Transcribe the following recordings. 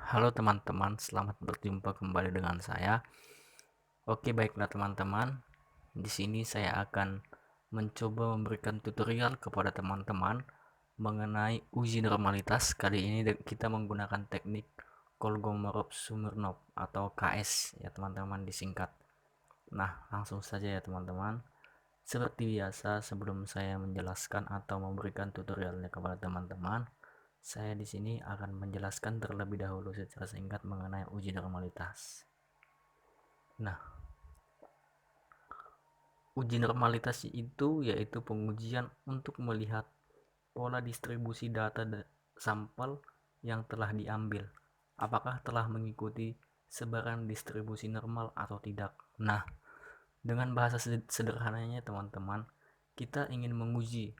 Halo teman-teman, selamat berjumpa kembali dengan saya. Oke, baiklah teman-teman. Di sini saya akan mencoba memberikan tutorial kepada teman-teman mengenai uji normalitas. Kali ini kita menggunakan teknik Kolmogorov-Smirnov atau KS ya teman-teman disingkat. Nah, langsung saja ya teman-teman. Seperti biasa, sebelum saya menjelaskan atau memberikan tutorialnya kepada teman-teman, saya di sini akan menjelaskan terlebih dahulu secara singkat mengenai uji normalitas. Nah, uji normalitas itu yaitu pengujian untuk melihat pola distribusi data sampel yang telah diambil. Apakah telah mengikuti sebaran distribusi normal atau tidak. Nah, dengan bahasa sederhananya teman-teman, kita ingin menguji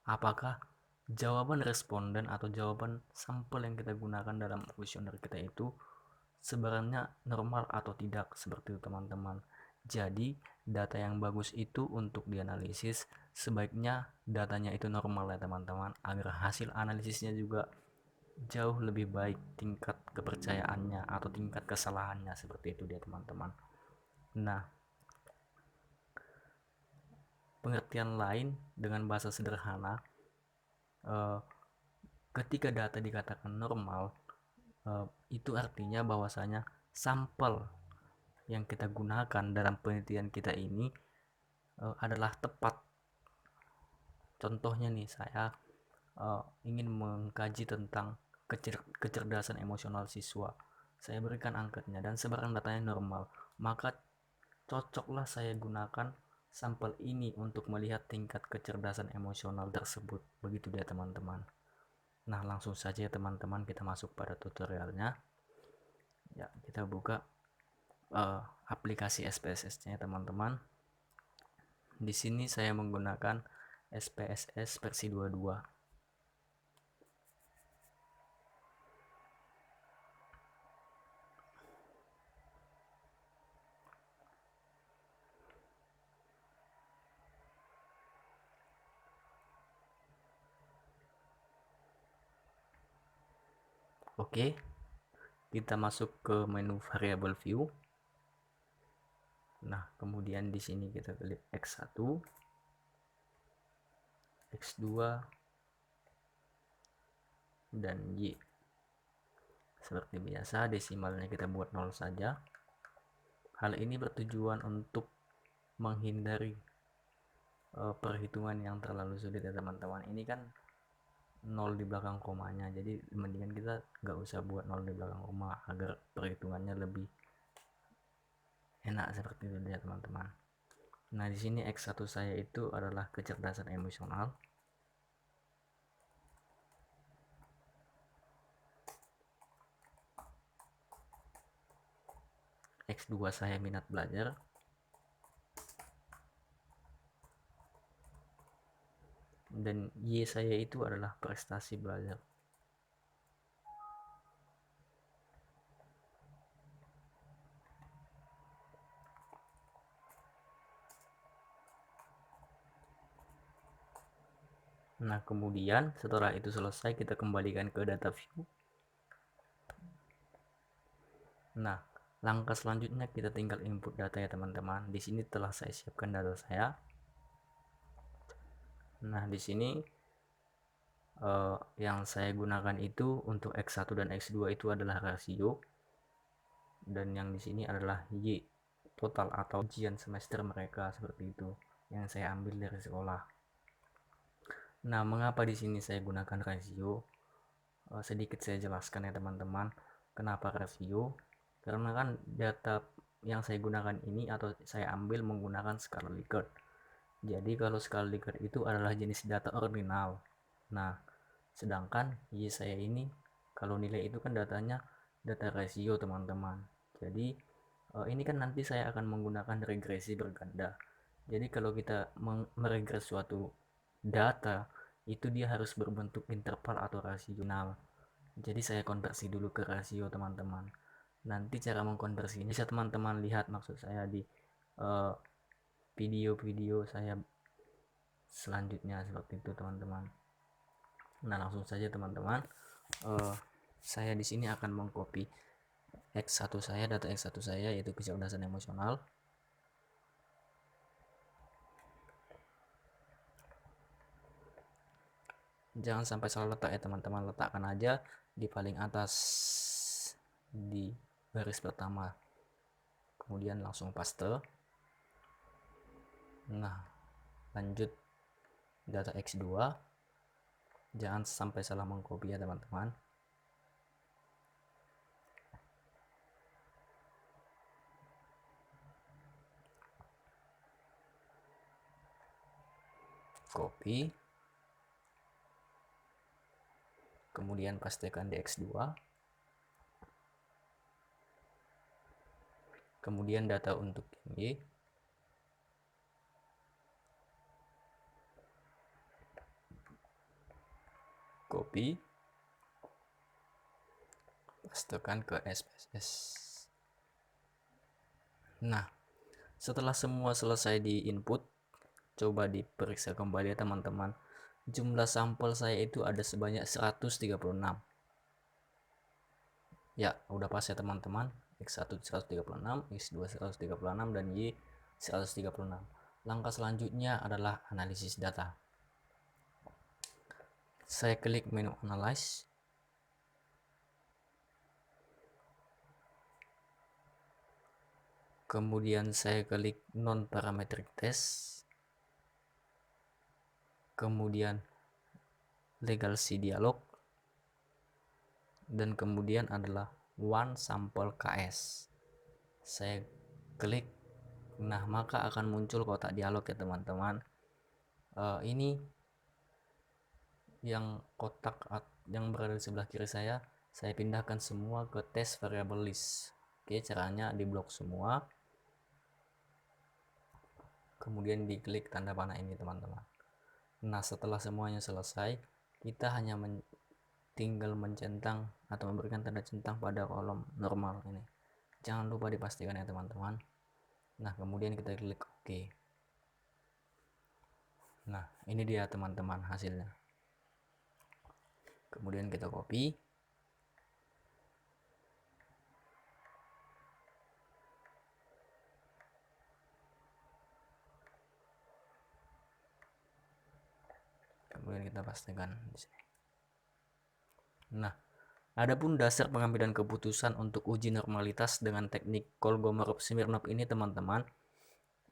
apakah jawaban responden atau jawaban sampel yang kita gunakan dalam kuesioner kita itu sebenarnya normal atau tidak, seperti itu teman-teman. Jadi data yang bagus itu untuk dianalisis sebaiknya datanya itu normal ya teman-teman, agar hasil analisisnya juga jauh lebih baik tingkat kepercayaannya atau tingkat kesalahannya, seperti itu dia teman-teman. Nah, pengertian lain dengan bahasa sederhana, eh, ketika data dikatakan normal, itu artinya bahwasanya sampel yang kita gunakan dalam penelitian kita ini adalah tepat. Contohnya nih, saya ingin mengkaji tentang kecerdasan emosional siswa. Saya berikan angkanya dan sebaran datanya normal. Maka cocoklah saya gunakan sampel ini untuk melihat tingkat kecerdasan emosional tersebut. Begitu dia teman-teman. Nah, langsung saja ya teman-teman, kita masuk pada tutorialnya. Ya, kita buka aplikasi SPSS-nya teman-teman. Di sini saya menggunakan SPSS versi 22. Oke, kita masuk ke menu variable view. Nah, kemudian di sini kita klik X1, X2, dan Y. Seperti biasa, desimalnya kita buat 0 saja. Hal ini bertujuan untuk menghindari perhitungan yang terlalu sulit ya teman-teman. Ini kan 0 di belakang komanya, jadi mendingan kita nggak usah buat 0 di belakang koma agar perhitungannya lebih enak, seperti itu ya teman-teman. Nah, di sini X1 saya itu adalah kecerdasan emosional. X2 saya minat belajar. Dan Y saya itu adalah prestasi belajar. Nah, kemudian setelah itu selesai, kita kembalikan ke data view. Nah, langkah selanjutnya kita tinggal input data ya teman-teman. Di sini telah saya siapkan data saya. Nah, di sini yang saya gunakan itu untuk X1 dan X2 itu adalah rasio, dan yang di sini adalah Y total atau ujian semester mereka, seperti itu yang saya ambil dari sekolah. Nah, mengapa di sini saya gunakan rasio? Sedikit saya jelaskan ya teman-teman. Kenapa rasio? Karena kan data yang saya gunakan ini atau saya ambil menggunakan skala Likert. Jadi kalau skala Likert itu adalah jenis data ordinal. Nah, sedangkan Y saya ini kalau nilai itu kan datanya data rasio teman-teman. Jadi ini kan nanti saya akan menggunakan regresi berganda. Jadi kalau kita meregres suatu data, itu dia harus berbentuk interval atau rasional. Jadi saya konversi dulu ke rasio teman-teman. Nanti cara mengkonversinya bisa teman-teman lihat, maksud saya di uh, video-video saya selanjutnya, seperti itu teman-teman. Nah, langsung saja teman-teman, uh, Saya di sini akan mengcopy X1 saya, data X1 saya yaitu kecerdasan emosional. Jangan sampai salah letak ya teman-teman, letakkan aja di paling atas di baris pertama, kemudian langsung paste. Nah, lanjut data X2, jangan sampai salah mengcopy ya teman-teman. Copy, kemudian pastekan di X2, kemudian data untuk Y, copy, pastekan ke SPSS. Nah, setelah semua selesai di input, coba diperiksa kembali ya teman-teman. Jumlah sampel saya itu ada sebanyak 136. Ya, udah pas ya teman-teman. X1 136, X2 136, dan Y 136. Langkah selanjutnya adalah analisis data. Saya klik menu Analyze. Kemudian saya klik Non-Parametric Test. Kemudian Legacy Dialog. Dan kemudian adalah One Sample KS. Saya klik. Nah, maka akan muncul kotak dialog ya teman-teman. Ini yang kotak yang berada di sebelah kiri saya pindahkan semua ke test variable list. Oke, caranya diblok semua, kemudian diklik tanda panah ini teman-teman. Nah, setelah semuanya selesai, kita hanya tinggal mencentang atau memberikan tanda centang pada kolom normal ini. Jangan lupa dipastikan ya teman-teman. Nah, kemudian kita klik OK. Nah, ini dia teman-teman hasilnya. Kemudian kita copy. Kemudian kita pastikan di sini. Nah, adapun dasar pengambilan keputusan untuk uji normalitas dengan teknik Kolmogorov-Smirnov ini teman-teman,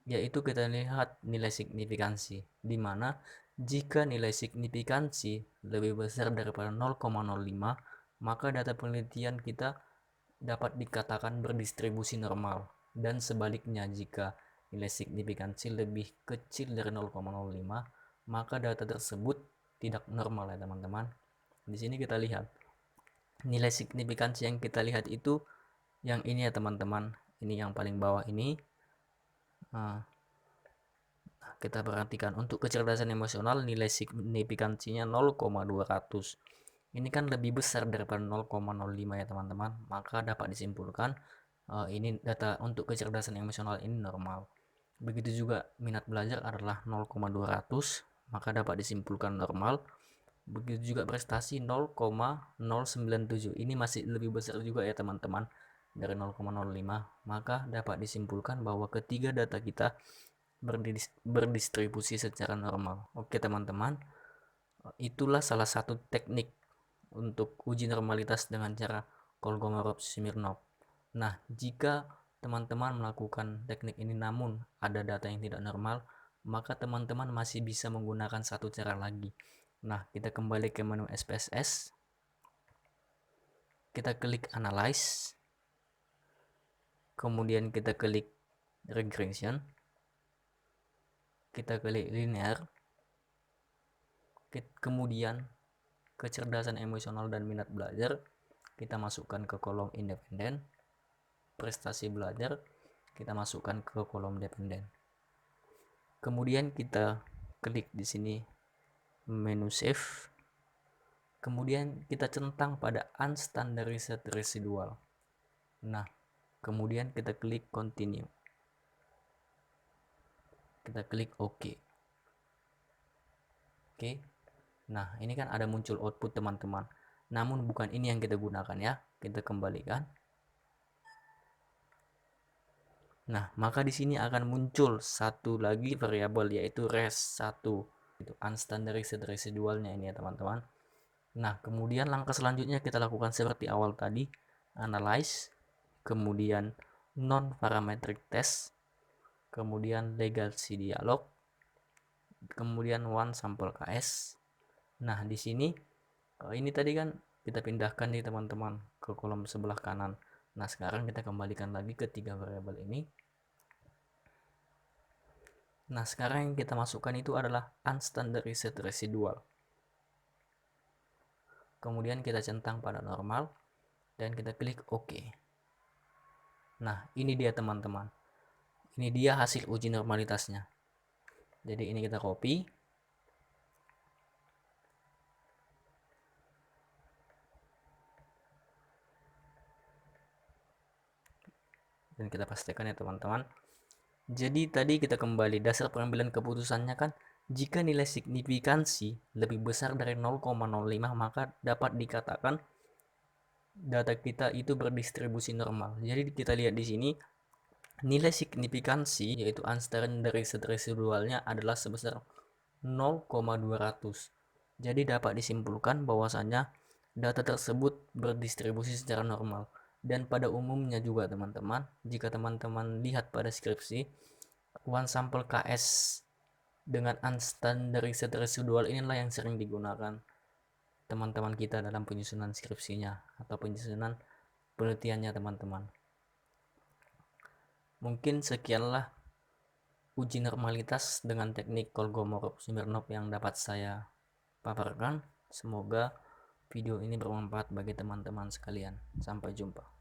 yaitu kita lihat nilai signifikansi, di mana jika nilai signifikansi lebih besar daripada 0,05, maka data penelitian kita dapat dikatakan berdistribusi normal, dan sebaliknya jika nilai signifikansi lebih kecil dari 0,05, maka data tersebut tidak normal ya teman-teman. Di sini kita lihat nilai signifikansi yang kita lihat itu yang ini ya teman-teman, ini yang paling bawah ini. Nah, kita perhatikan untuk kecerdasan emosional nilai signifikansinya 0,200. Ini kan lebih besar daripada 0,05 ya teman-teman, maka dapat disimpulkan ini data untuk kecerdasan emosional ini normal. Begitu juga minat belajar adalah 0,200, maka dapat disimpulkan normal. Begitu juga prestasi 0,097. Ini masih lebih besar juga ya teman-teman dari 0,05, maka dapat disimpulkan bahwa ketiga data kita berdistribusi secara normal. Oke teman-teman, itulah salah satu teknik untuk uji normalitas dengan cara Kolmogorov-Smirnov. Nah, jika teman-teman melakukan teknik ini namun ada data yang tidak normal, maka teman-teman masih bisa menggunakan satu cara lagi. Nah, kita kembali ke menu SPSS. Kita klik Analyze. Kemudian kita klik Regression. Kita klik Linear. Kemudian kecerdasan emosional dan minat belajar kita masukkan ke kolom independen. Prestasi belajar kita masukkan ke kolom dependen. Kemudian kita klik di sini menu save. Kemudian kita centang pada unstandarized residual. Nah, kemudian kita klik continue. Kita klik OK. Oke. Nah, ini kan ada muncul output teman-teman. namun bukan ini yang kita gunakan ya. Kita kembalikan. Nah, maka di sini akan muncul satu lagi variabel yaitu res1. Itu unstandarized residualnya ini ya teman-teman. Nah, kemudian langkah selanjutnya kita lakukan seperti awal tadi, analyze, kemudian non-parametric test, kemudian legacy dialog, kemudian one sample KS. Nah, di sini ini tadi kan kita pindahkan nih teman-teman ke kolom sebelah kanan. Nah, sekarang kita kembalikan lagi ke 3 variabel ini. Nah, sekarang yang kita masukkan itu adalah unstandarized residual. Kemudian kita centang pada normal dan kita klik OK. Nah, ini dia teman-teman. Ini dia hasil uji normalitasnya. Jadi ini kita copy. Dan kita pastikan ya teman-teman. Jadi tadi kita kembali dasar pengambilan keputusannya kan, jika nilai signifikansi lebih besar dari 0,05 maka dapat dikatakan data kita itu berdistribusi normal. Jadi kita lihat di sini nilai signifikansi yaitu unstandarized residualnya adalah sebesar 0,200. Jadi dapat disimpulkan bahwasanya data tersebut berdistribusi secara normal. Dan pada umumnya juga teman-teman, jika teman-teman lihat pada skripsi, one sample KS dengan unstandarized residual inilah yang sering digunakan teman-teman kita dalam penyusunan skripsinya atau penyusunan penelitiannya teman-teman. Mungkin sekianlah uji normalitas dengan teknik Kolmogorov-Smirnov yang dapat saya paparkan. Semoga video ini bermanfaat bagi teman-teman sekalian. Sampai jumpa.